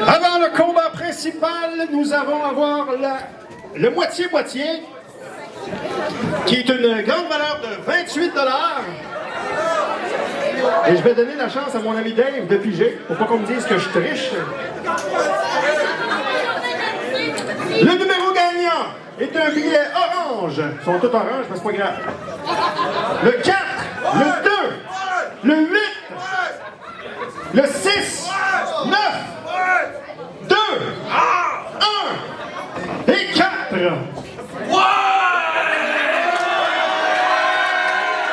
Avant le combat principal, nous allons avoir le moitié-moitié, qui est une grande valeur de 28 $. Et je vais donner la chance à mon ami Dave de piger, pour pas qu'on me dise que je triche. Le numéro gagnant est un billet orange. Ils sont tous oranges, mais c'est pas grave. Le 4, le 2, le 8, le 6, 9, 2, 1 et 4.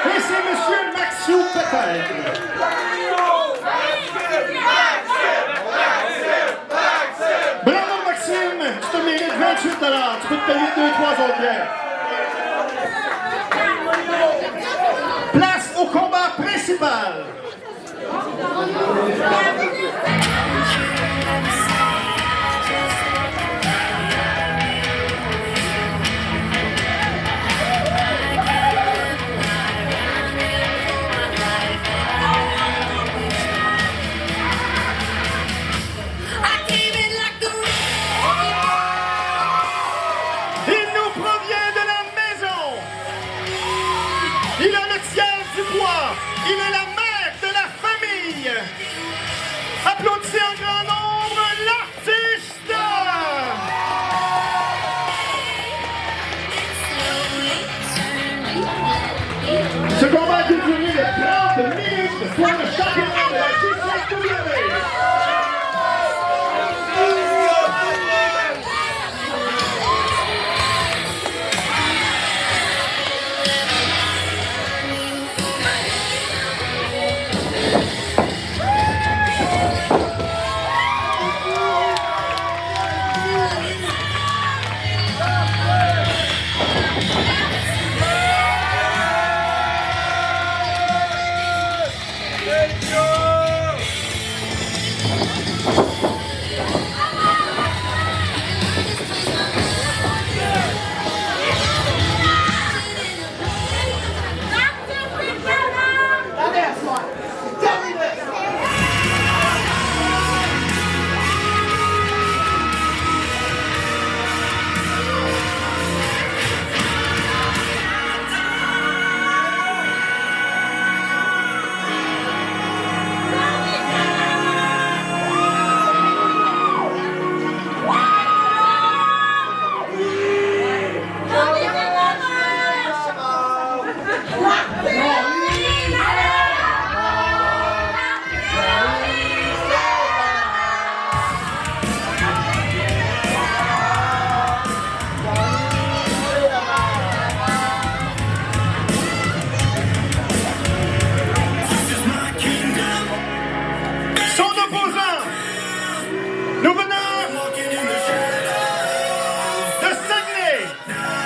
Et c'est Monsieur Maxiou peut-être. Bravo Maxime, tu te mérites 28 $. Tu peux te payer 2-3 autres bières. Place au combat principal. Il a le tiers du poids. Il est la mère de la famille. Applaudissez en grand nombre l'artiste. Ce combat a duré de 30 minutes pour le championnat de la GCW.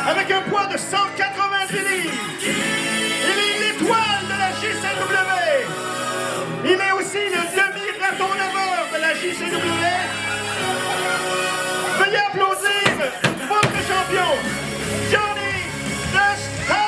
Avec un poids de 190 livres. Il est l'étoile de la JCW. Il est aussi le demi-raton-laveur de la JCW. Veuillez applaudir votre champion, Johnny the Star.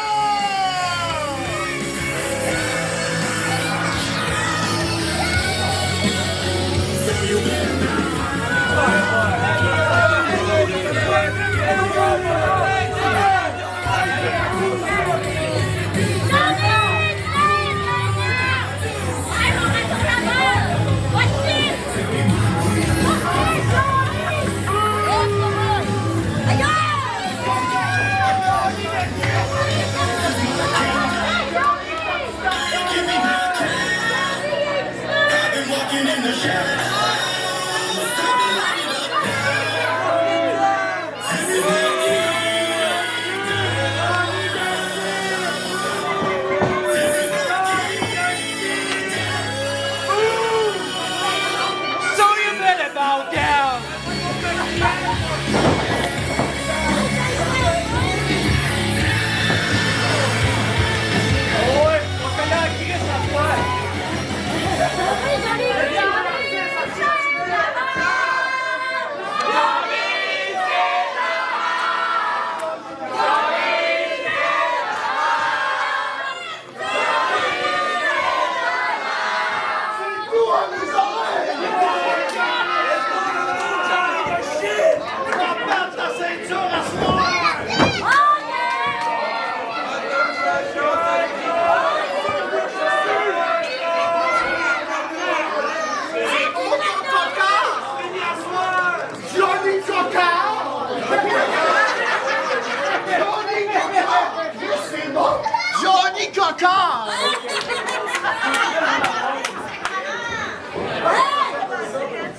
Johnny Coca!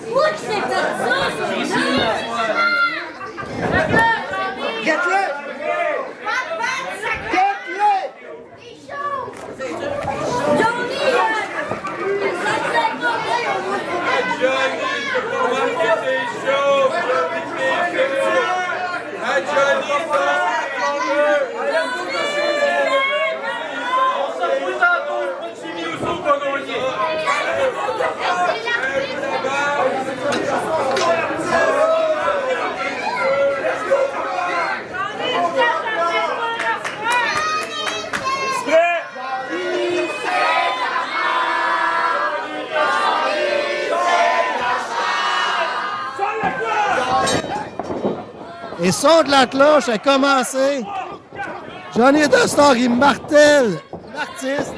Où tu t'es fait ça, Get-le! Get-le! Johnny! Ça te fait pas bien, on va Johnny, je peux voir que t'es chaud! Johnny, on s'en fout tantôt, je prends Jimmy Ousso qu'on a gagné. Et son de la cloche a commencé. Johnny the Star, il martèle l'artiste.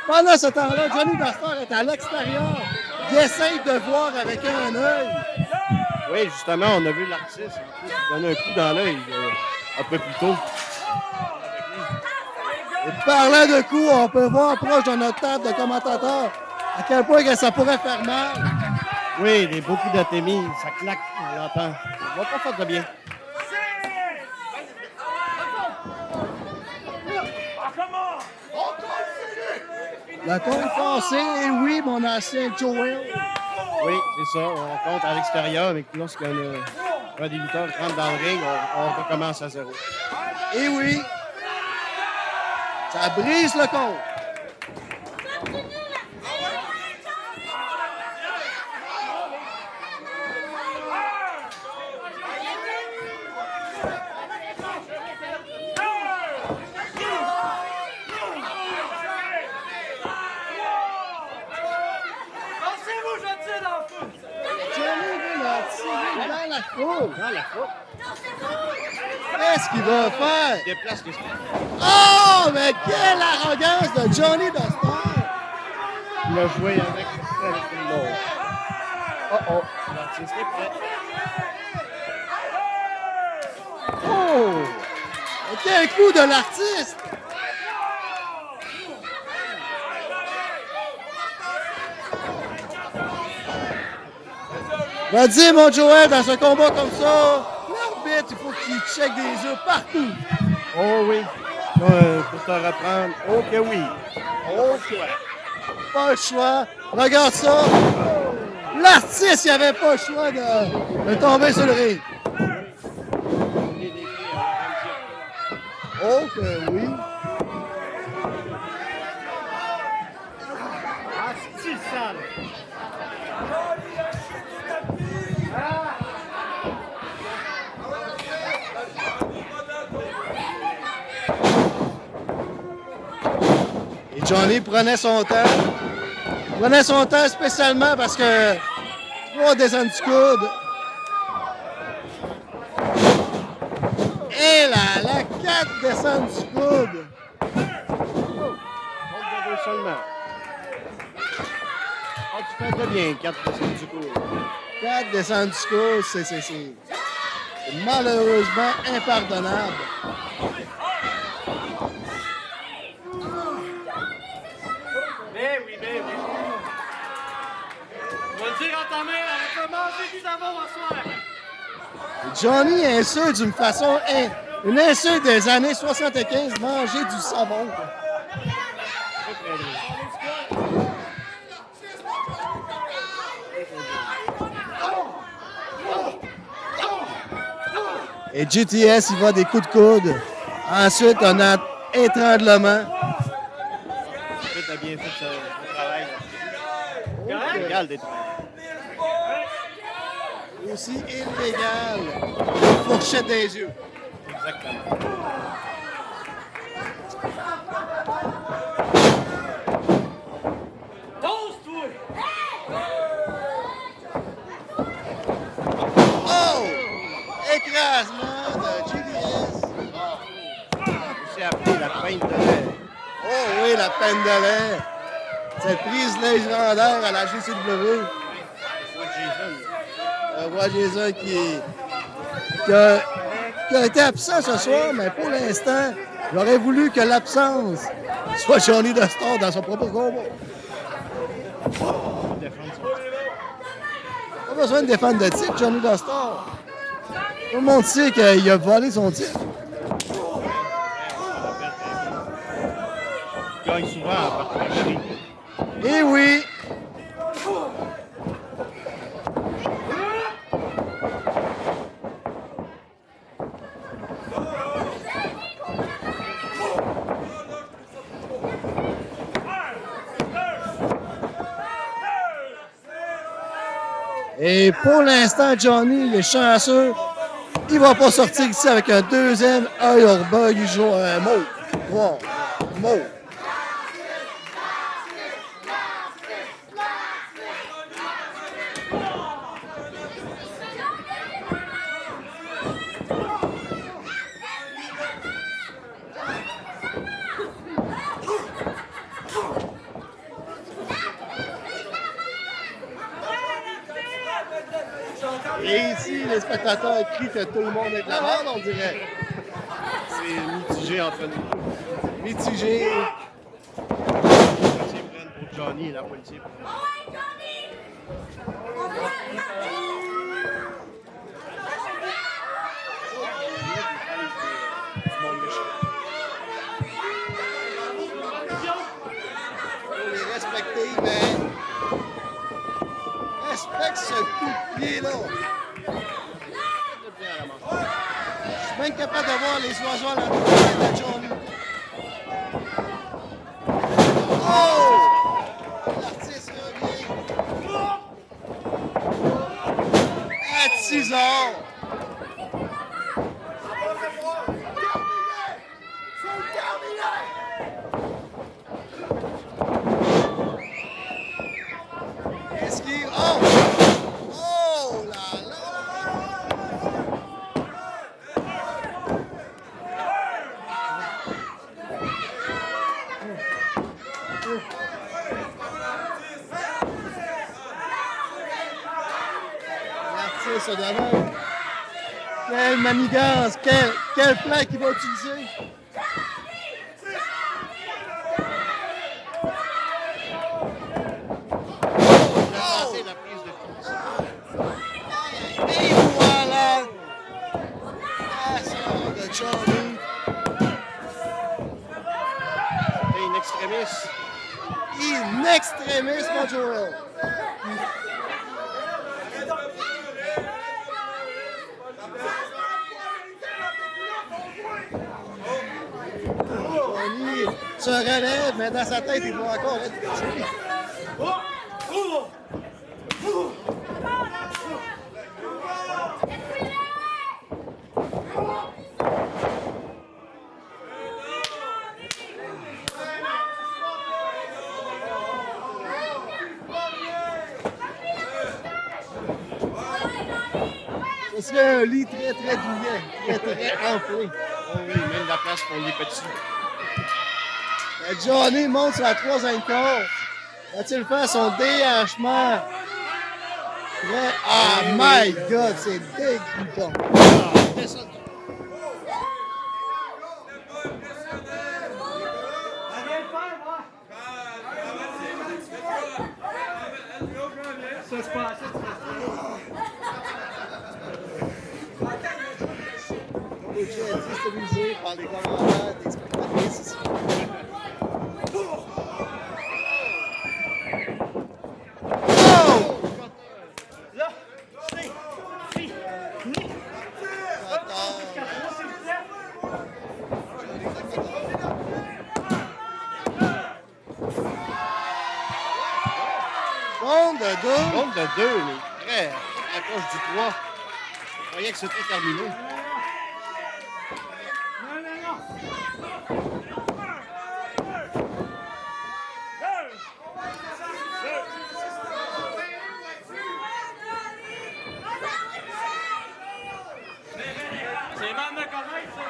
Pendant ce temps-là, Johnny Dastar est à l'extérieur. Il essaye de voir avec un œil. Oui, justement, on a vu l'artiste donner un coup dans l'œil un peu plus tôt. Et parlant de coups, on peut voir proche de notre table de commentateurs à quel point que ça pourrait faire mal. Oui, des beaux coups d'athémie, ça claque, on l'entend. On va pas faire de bien. La compte passée, et oui, mon ancien Joel. Oui, c'est ça. On compte à l'extérieur, mais lorsqu'un des lutteurs rentre dans le ring, on recommence à zéro. Et oui, ça brise le compte. Dans la foule. Qu'est-ce qu'il va faire? Il déplace les... Oh, mais quelle arrogance de Johnny Dastar! Il a joué avec tout le monde. Oh, l'artiste est prêt. Oh! Mais quel coup de l'artiste! Vas-y, mon Joël, dans un combat comme ça, l'arbitre, il faut qu'il check des yeux partout. Oh oui. Pour te reprendre, oh que oui. Oh choix. Pas le choix. Regarde ça. L'artiste, il avait pas le choix de tomber sur le ring. Oh que oui. Ah, c'est sale. Et Johnny prenait son temps. Il prenait son temps spécialement parce que 3 descentes du coude. Et là, la 4 descentes du coude. On va seulement. Oh, tu fais de bien, 4 descentes du coup. 4 descentes du coude, c'est malheureusement impardonnable. Mais oui. On va dire à ta mère, elle peut manger du savon à soir. Johnny insulte d'une façon, une insulte des années 75, manger du savon. Et GTS, il va des coups de coude. Ensuite, on a étranglement. L'arbitre a bien fait son travail. C'est légal d'être. Aussi illégal. Fourchette des yeux. Exactement. Oh! Écrasement de GDS. Aussi appelé la peinte de l'air. Oh oui, la peine de l'air. Cette prise légendaire à la GCW. Roi Jason qui a été absent ce soir, mais pour l'instant, j'aurais voulu que l'absence soit Johnny Dostor dans son propre combat. Pas besoin de défendre de titre, Johnny Dostor. Tout le monde sait qu'il a volé son titre. Il gagne souvent à partager. Et oui! Et pour l'instant, Johnny, il est chanceux. Il va pas sortir ici avec un deuxième œil au bug. Il joue un mot. Wow. Mot. Et ici, les spectateurs crient que tout le monde est de la merde, on dirait. C'est mitigé entre nous. Mitigé. La policier prenne pour Johnny et la policier pour du monde méchant. Faut les respecter, mais respecte ce coup de pied-là. Je suis même capable de voir les oiseaux à la tête de Johnny. Oh! L'artiste revient. À 6 heures. Esquive. Oh! Oh là là! L'artiste d'avant. Quelle manigance! Quel plan qu'il va utiliser? C'est la prise de fils. Et voilà! Passage de Johnny. Et une extrémiste. In extremis, mon Joel. Johnny se relève, mais dans sa tête, il va encore être touché. Ce serait un lit très, très douillet, très, très enflé. Oh oui, même de la place pour les petits. Johnny monte sur la 3e corps. Va-t-il faire son déhachement? Ah, my God, c'est dégoûtant. Ça se passe. Le jeu est déstabilisé par les commentaires des spectatrices. Là, c'est fini. Attends. Compte de 2. Compte de 2, mais très proche du 3. Je croyais que c'était terminé. C'est mal de connaître, ça.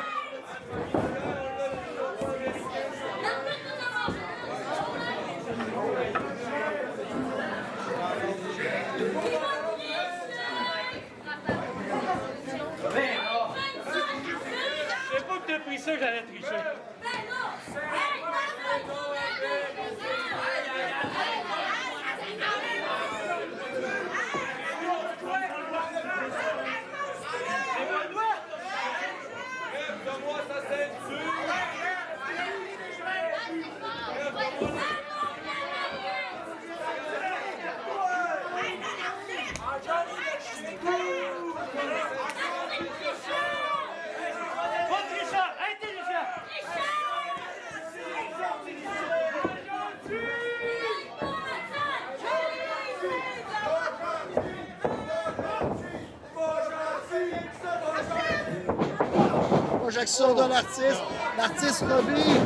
Je sais pas que t'as pris ça, j'allais tricher. Pas tricheur, intelligent. Projection de l'artiste. L'artiste revient.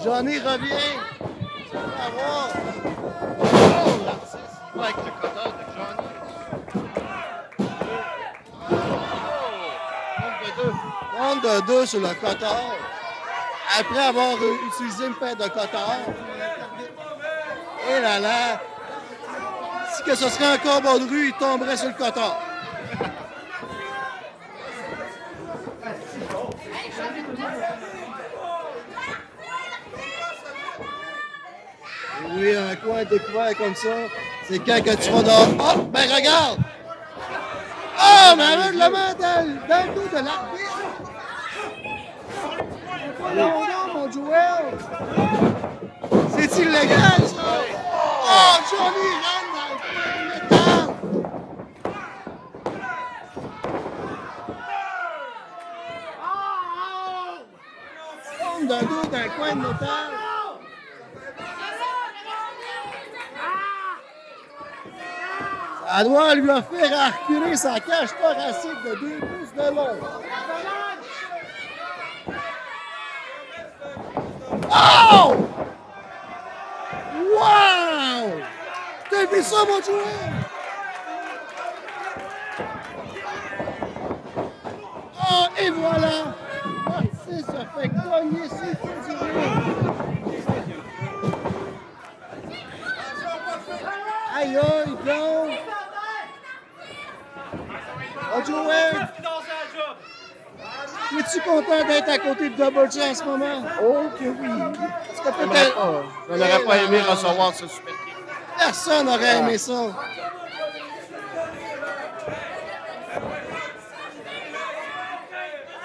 Johnny revient. Tu vas voir. Oh, l'artiste, il va avec le cutter de Johnny. Compte de 2 sur le cutter. Après avoir utilisé une paire de cutter. Et là là. Si que ce serait un combat de rue, il tomberait sur le cutter. Oui, un coin découvert comme ça, c'est quand que tu vas dans... Oh, ben regarde! Oh, mais aveuglement dans le dos de l'arbitre! Non, non, mon Joël! C'est illégal, ça! Oh, Johnny rentre dans le coin de métal! Tombe d'un dos d'un coin de métal! Ça doit lui offrir à reculer sa cage thoracique de 2 pouces de long. Oh! Wow! T'as vu ça, mon joueur? Oh, et voilà! L'artiste se fait cogner sur le pied du ring. Aïe, aïe, donc! Oh, Joël! Es-tu content d'être à côté de Double J en ce moment? Oh, que oui! Est-ce que peut-être... Je n'aurais pas aimé recevoir ce super kick. Personne n'aurait aimé ça.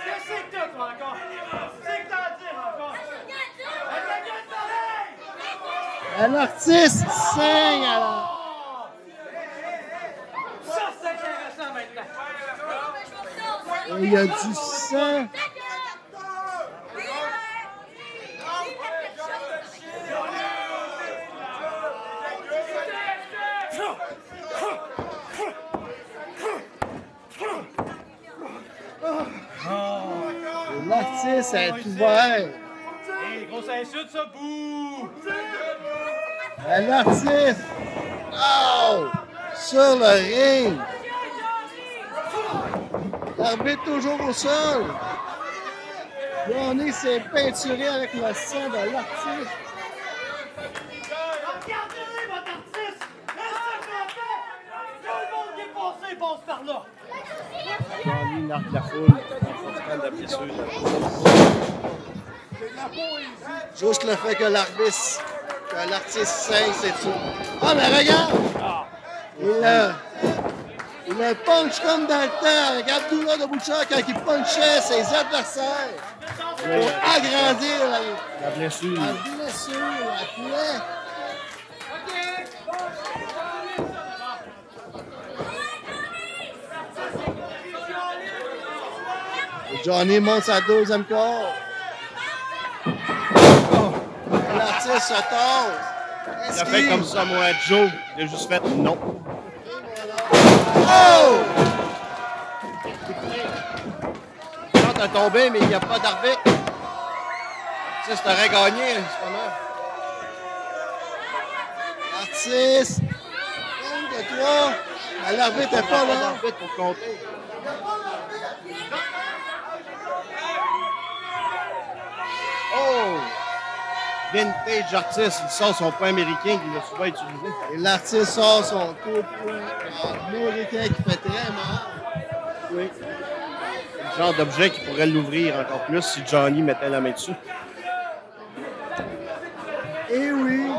Qu'est-ce que t'as, toi, encore? C'est que t'as à dire, encore? L'artiste saigne alors. Ça, c'est intéressant, maintenant. Il y a du sang. L'artiste est ouvert. Hey, grosse insulte, ça, bouh! L'artiste. Oh! Sur le ring. L'arbitre toujours au sol. Johnny s'est peinturé avec le sang de l'artiste. Regardez-les, votre artiste! Laissez-le faire! Tout le monde qui est passé passe par là! Johnny narque la foule. En de blessure. Juste le fait que l'artiste saigne, c'est tout. Ah, mais regarde! Il a punch comme dans le temps avec Abdullah de Bouchard quand il punchait ses adversaires pour agrandir La blessure. la blessure, la plaie. Et Johnny monte sa deuxième corde. L'artiste se tasse. Il a fait comme ça, moi, Joe. Il a juste fait non. Oh! Il tente à tomber, mais il n'y a pas d'arbitre. Ça, t'aurais gagné, justement. L'artiste. Compte de toi. Mais l'arbitre n'est pas Pas là. d'arbitre pour compter. Oh! Vintage artiste, il sort son point américain qu'il a souvent utilisé. Et l'artiste sort son coup de poing américain qui fait très mal. Oui. Le genre d'objet qui pourrait l'ouvrir encore plus si Johnny mettait la main dessus. Et oui.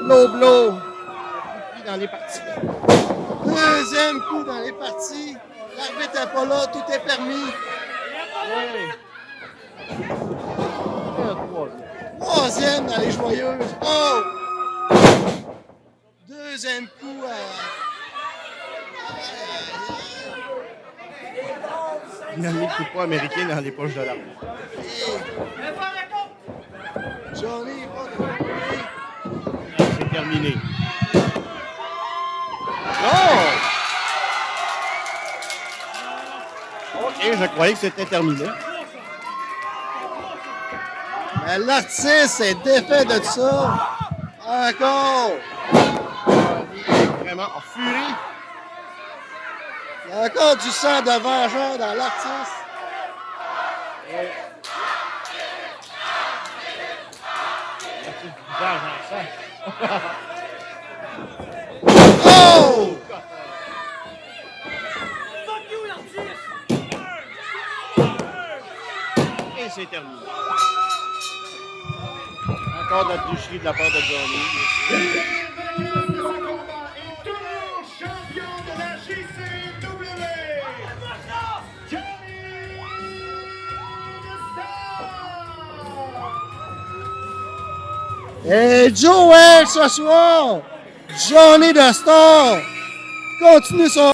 Blow. Puis dans les parties. Deuxième coup dans les parties. L'arbitre n'est pas là, tout est permis. Oui. Troisième dans les joyeuses. Oh! Deuxième coup Il a mis le coup de poing américain dans les poches de l'arbitre. Johnny n'est pas trompé. C'est terminé. Non! OK, je croyais que c'était terminé. Mais l'artiste est défait de ça. Encore. Vraiment en furie. Il y a encore du sang de vengeur dans l'artiste. Oh! Et c'est terminé. Encore de la tricherie de la part de Johnny. Le combat est toujours champion de la JCW. Johnny the Star. Et Joel ce soir, Johnny the Star, continue son